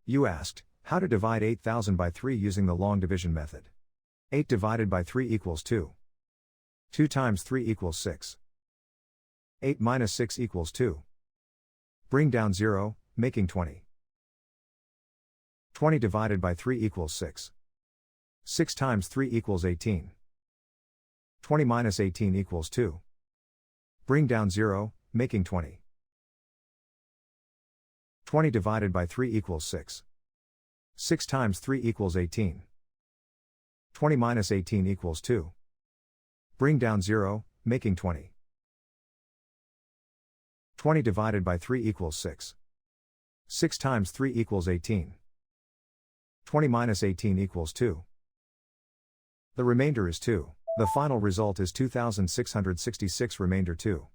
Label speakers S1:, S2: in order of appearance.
S1: You asked, how to divide 8,000 by 3 using the long division method. 8 divided by 3 equals 2. 2 times 3 equals 6. 8 minus 6 equals 2. Bring down 0, making 20. 20 divided by 3 equals 6. 6 times 3 equals 18. 20 minus 18 equals 2. Bring down 0, making 20. 20 divided by 3 equals 6. 6 times 3 equals 18. 20 minus 18 equals 2. Bring down 0, making 20. 20 divided by 3 equals 6. 6 times 3 equals 18. 20 minus 18 equals 2. The remainder is 2. The final result is 2666 remainder 2.